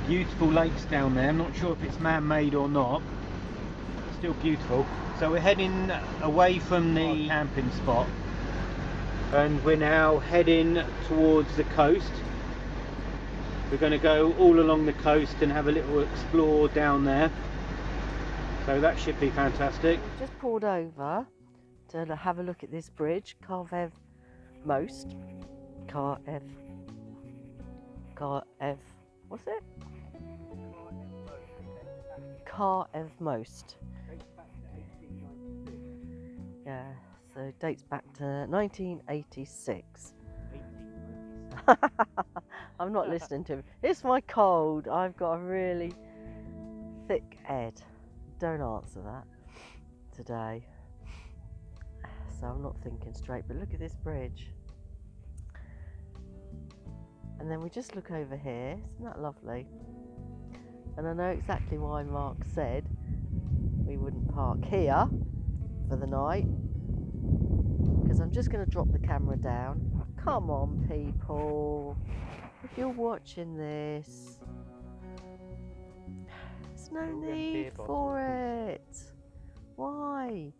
Beautiful lakes down there. I'm not sure if it's man-made or not. Still beautiful. So we're heading away from the camping spot, and we're now heading towards the coast. We're going to go all along the coast and have a little explore down there. So that should be fantastic. We've just pulled over to have a look at this bridge, Karvev Most. Karvev, what's it? Karvev Most. Yeah, so it dates back to 1986. I'm not listening to him. It's my cold. I've got a really thick head. Don't answer that today. So I'm not thinking straight, but look at this bridge. And then we just look over here. Isn't that lovely? And I know exactly why Mark said we wouldn't park here for the night, because I'm just going to drop the camera down. Come on, people, if you're watching this, there's no need for it. Why?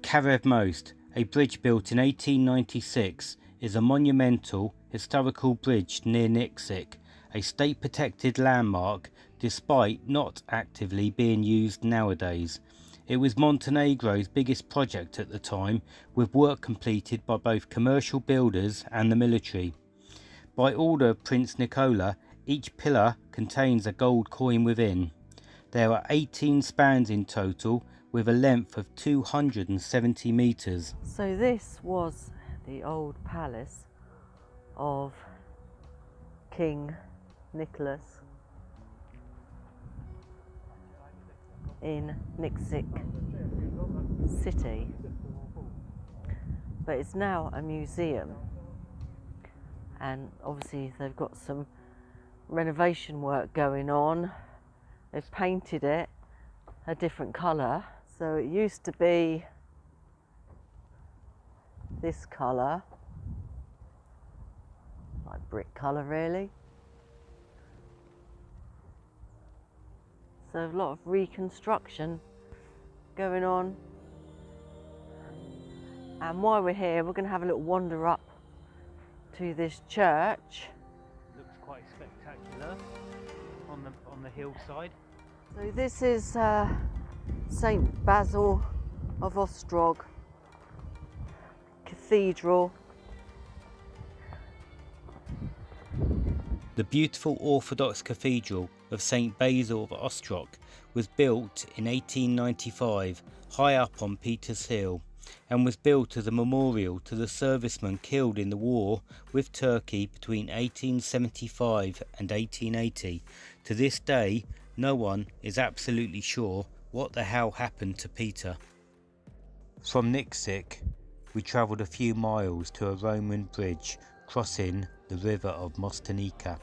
Karvev Most, a bridge built in 1896, is a monumental historical bridge near Nixik, a state-protected landmark despite not actively being used nowadays. It was Montenegro's biggest project at the time, with work completed by both commercial builders and the military. By order of Prince Nicola, each pillar contains a gold coin within. There are 18 spans in total, with a length of 270 metres. So this was the old palace of King Nicholas in Nixik city, but it's now a museum, and obviously they've got some renovation work going on. They've painted it a different colour, so it used to be this colour, like brick colour really. So a lot of reconstruction going on. And while we're here, we're going to have a little wander up to this church. Looks quite spectacular on the hillside. So this is St. Basil of Ostrog Cathedral. The beautiful Orthodox Cathedral of St. Basil of Ostrog was built in 1895 high up on Peter's Hill, and was built as a memorial to the servicemen killed in the war with Turkey between 1875 and 1880. To this day, no one is absolutely sure what the hell happened to Peter. From Nixik, we travelled a few miles to a Roman bridge crossing the river of Mostenica.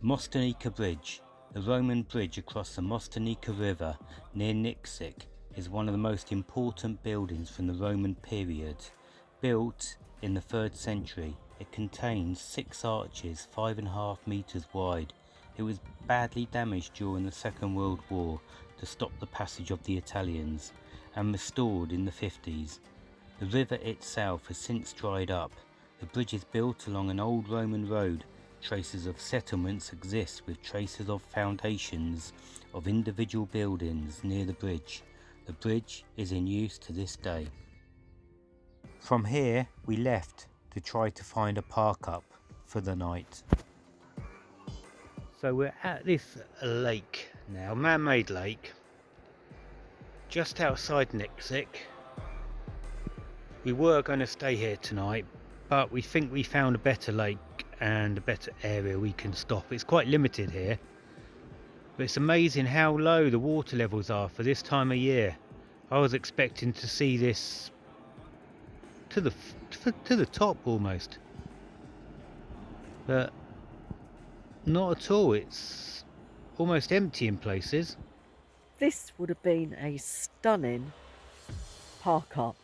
Mostenica Bridge, the Roman bridge across the Mostenica River near Nixik, is one of the most important buildings from the Roman period. Built in the 3rd century, it contains 6 arches 5.5 metres wide. It was badly damaged during the Second World War to stop the passage of the Italians, and restored in the 50s. The river itself has since dried up. The bridge is built along an old Roman road. Traces of settlements exist with traces of foundations of individual buildings near the bridge. The bridge is in use to this day. From here we left to try to find a park up for the night. So we're at this lake now, man-made lake, just outside Nixik. We were going to stay here tonight, but we think we found a better lake and a better area we can stop. It's quite limited here, but it's amazing how low the water levels are for this time of year. I was expecting to see this to the top almost, but not at all. It's almost empty in places. This would have been a stunning park up.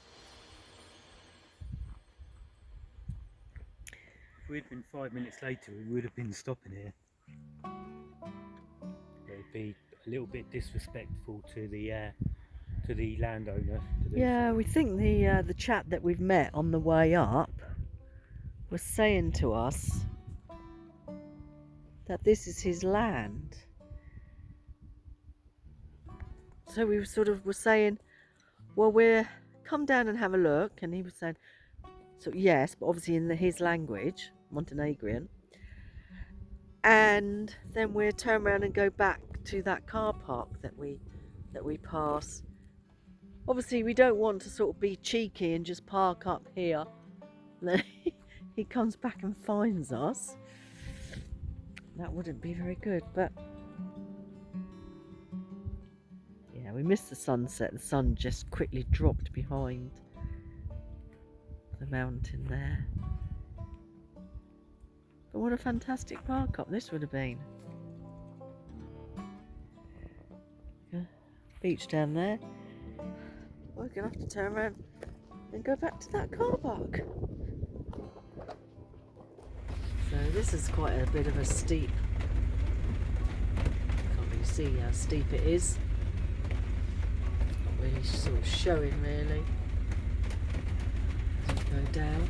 If we'd been 5 minutes later, we would have been stopping here. It would be a little bit disrespectful to the landowner to do Yeah, so. we think the chap that we've met on the way up was saying to us that this is his land. So we were saying, well, we'll come down and have a look, and he was saying, so yes, but obviously in his language, Montenegrin. And then we'll turn around and go back to that car park that we pass. Obviously, we don't want to sort of be cheeky and just park up here. Then he comes back and finds us. That wouldn't be very good, but yeah, we missed the sunset. The sun just quickly dropped behind the mountain there. But what a fantastic park up this would have been. Beach down there. We're going to have to turn around and go back to that car park. So this is quite a bit of a steep. Can't really see how steep it is. Not really sort of showing really as we go down.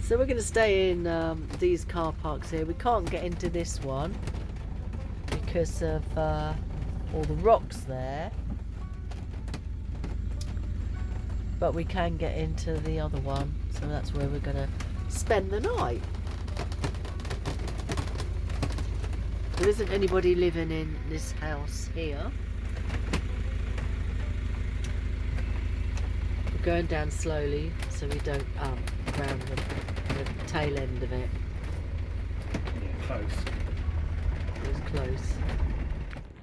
So we're going to stay in these car parks here. We can't get into this one because of all the rocks there. But we can get into the other one, so that's where we're going to spend the night. There isn't anybody living in this house here. We're going down slowly so we don't round the tail end of it. Yeah, close. It was close.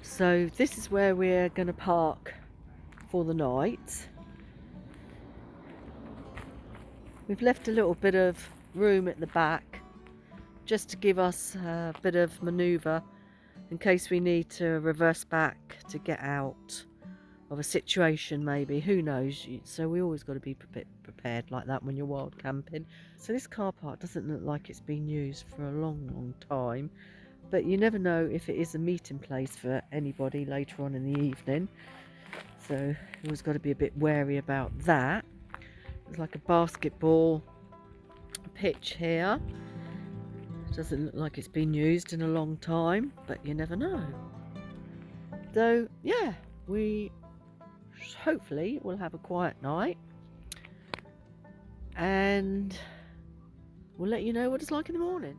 So this is where we're going to park for the night. We've left a little bit of room at the back just to give us a bit of manoeuvre in case we need to reverse back to get out of a situation maybe, who knows. So we always got to be prepared like that when you're wild camping. So this car park doesn't look like it's been used for a long time, but you never know if it is a meeting place for anybody later on in the evening, so you always got to be a bit wary about that. There's like a basketball pitch here. Doesn't look like it's been used in a long time, but you never know. So yeah, we hopefully will have a quiet night, and we'll let you know what it's like in the morning.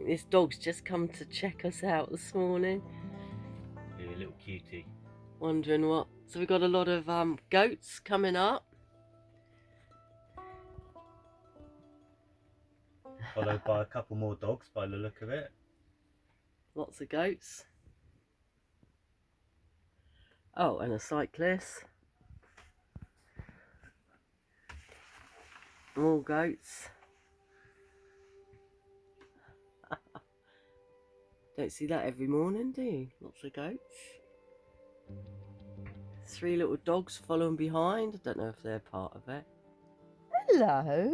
This dog's just come to check us out this morning. Yeah, a little cutie. Wondering what. So we've got a lot of goats coming up. Followed by a couple more dogs by the look of it. Lots of goats. Oh, and a cyclist. More goats. Don't see that every morning, do you? Lots of goats. 3 little dogs following behind. I don't know if they're part of it. Hello.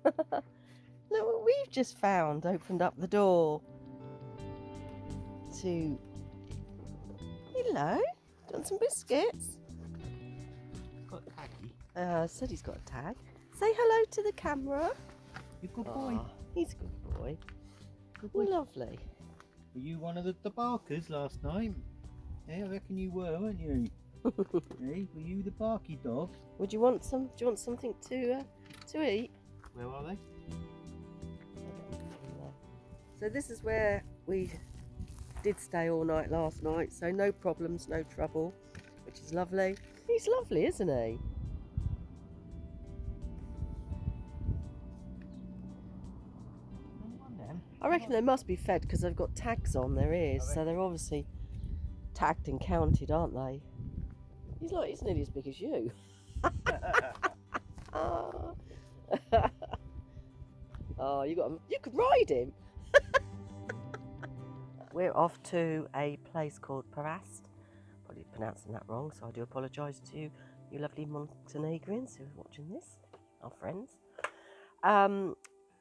Look what we've just found. Opened up the door to... Hello. Do you want some biscuits? Got a taggy. Said he's got a tag. Say hello to the camera. You good boy. Aww, he's a good boy. Good boy. Lovely. Were you one of the barkers last night? Yeah, I reckon you were, weren't you? Hey, were you the barky dog? Would you want some? Do you want something to eat? Where are they? So this is where we did stay all night last night. So no problems, no trouble, which is lovely. He's lovely, isn't he? I reckon they must be fed because they've got tags on their ears, so they're obviously tagged and counted, aren't they? He's nearly as big as you. Oh, you could ride him. We're off to a place called Vista'S. Probably pronouncing that wrong, so I do apologise to you lovely Montenegrins who are watching this, our friends.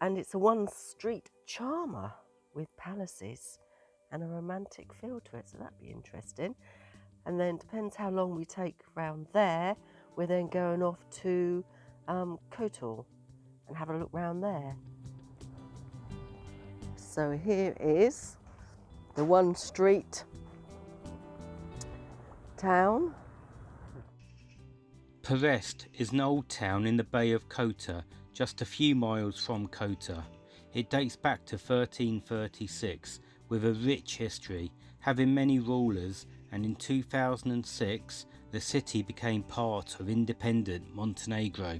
and it's a one-street charmer with palaces and a romantic feel to it, so that'd be interesting. And then depends how long we take round there, we're then going off to Kotar and have a look round there. So here is the one street town. Vista'S is an old town in the Bay of Kotar, just a few miles from Kotar. It dates back to 1336 with a rich history, having many rulers, and in 2006 the city became part of independent Montenegro.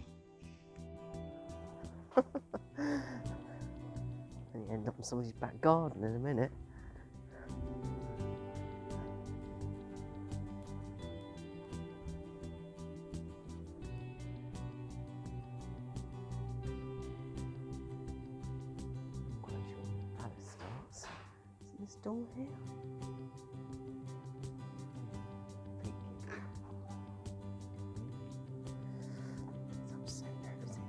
And you end up in somebody's back garden in a minute. This door here. It's so nosy.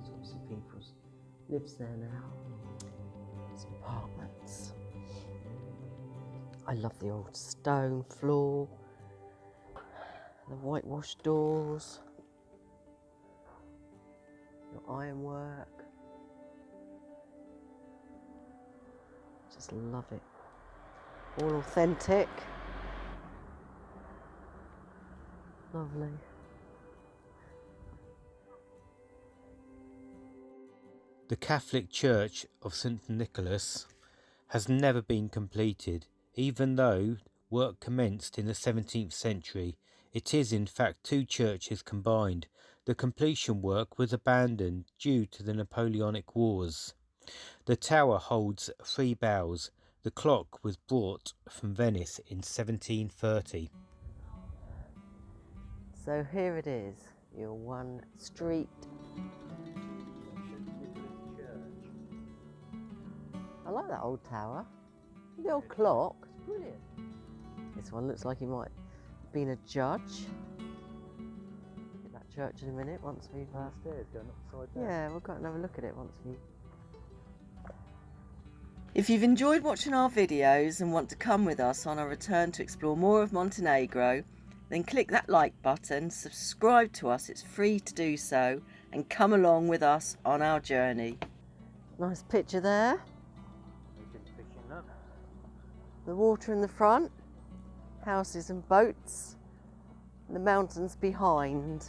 Sorts of people lives there now. It's apartments. I love the old stone floor, the whitewashed doors, your ironwork. Just love it. All authentic. Lovely. The Catholic Church of St. Nicholas has never been completed, even though work commenced in the 17th century. It is in fact two churches combined. The completion work was abandoned due to the Napoleonic Wars. The tower holds 3 bells. The clock was brought from Venice in 1730. So here it is, your one street. I like that old tower. The old clock, it's brilliant. This one looks like he might have been a judge. Look at that church in a minute once we've... Stairs going upside down. Yeah, we'll go and have a look at it once we... If you've enjoyed watching our videos and want to come with us on our return to explore more of Montenegro, then click that like button, subscribe to us, it's free to do so, and come along with us on our journey. Nice picture there. The water in the front, houses and boats, and the mountains behind.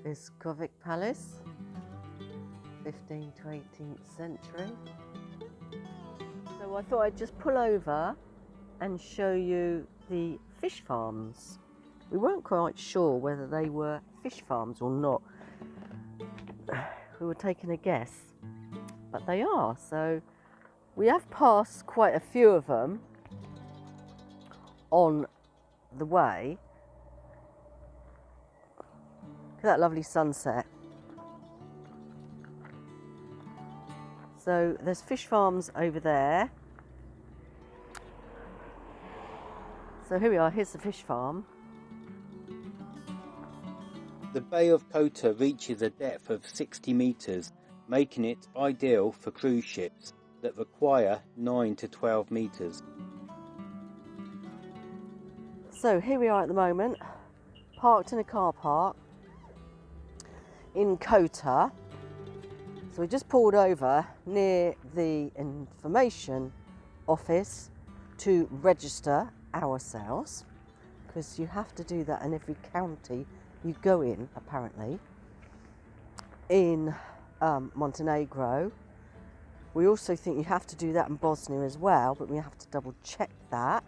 Vista'S Palace. 15th to 18th century. So I thought I'd just pull over and show you the fish farms. We weren't quite sure whether they were fish farms or not. We were taking a guess, but they are. So we have passed quite a few of them on the way. Look at that lovely sunset. So there's fish farms over there. So here we are, here's the fish farm. The Bay of Kotar reaches a depth of 60 metres, making it ideal for cruise ships that require 9 to 12 metres. So here we are at the moment, parked in a car park in Kotar. So we just pulled over near the information office to register ourselves, because you have to do that in every county you go in, apparently, in Montenegro. We also think you have to do that in Bosnia as well, but we have to double check that.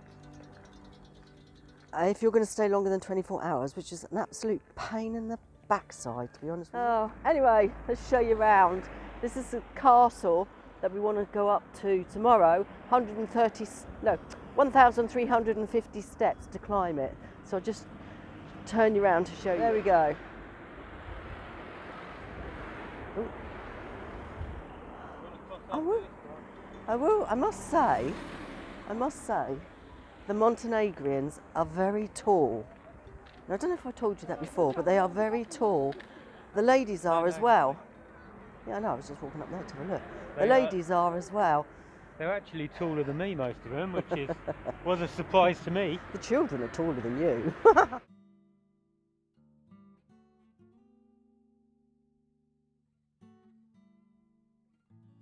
If you're going to stay longer than 24 hours, which is an absolute pain in the backside, to be honest with you. Oh, anyway, let's show you around. This is the castle that we want to go up to tomorrow. 1,350 steps to climb it. So I'll just turn you around to show you. There we go. Ooh. I will. I must say, the Montenegrins are very tall. And I don't know if I told you that before, but they are very tall. The ladies are as well. Yeah, I know, I was just walking up there to have a look. The ladies are as well. They're actually taller than me, most of them, which was a surprise to me. The children are taller than you.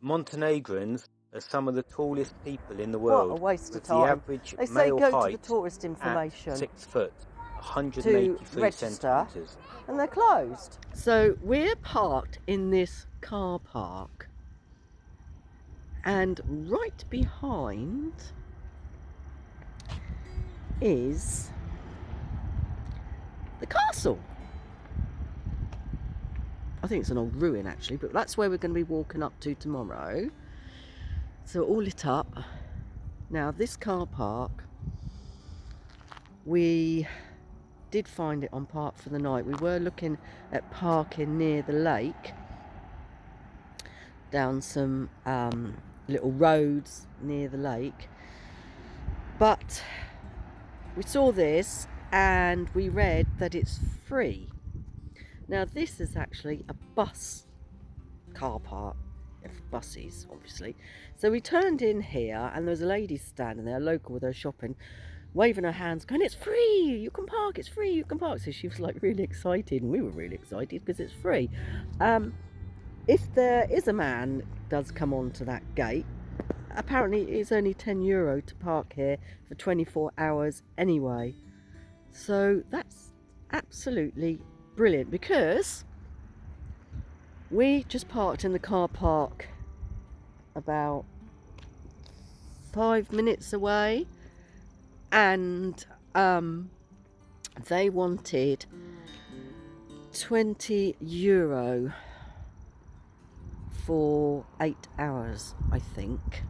Montenegrins are some of the tallest people in the What world. a waste of with time. the average They say male go to the height tourist at information 6 foot, to 183 register, centimetres. and they're closed. So we're parked in this car park, and right behind is the castle. I think it's an old ruin actually, but that's where we're going to be walking up to tomorrow. So all lit up. Now this car park, we did find it on Park for the Night. We were looking at parking near the lake, down some little roads near the lake, but we saw this and we read that it's free. Now this is actually a bus car park for buses, obviously. So we turned in here and there was a lady standing there, local, with her shopping, waving her hands, going, it's free, you can park, it's free, you can park. So she was like really excited, and we were really excited because it's free. If there is a man does come onto that gate, apparently it's only €10 to park here for 24 hours anyway. So that's absolutely brilliant, because we just parked in the car park about 5 minutes away, and they wanted €20 for 8 hours, I think.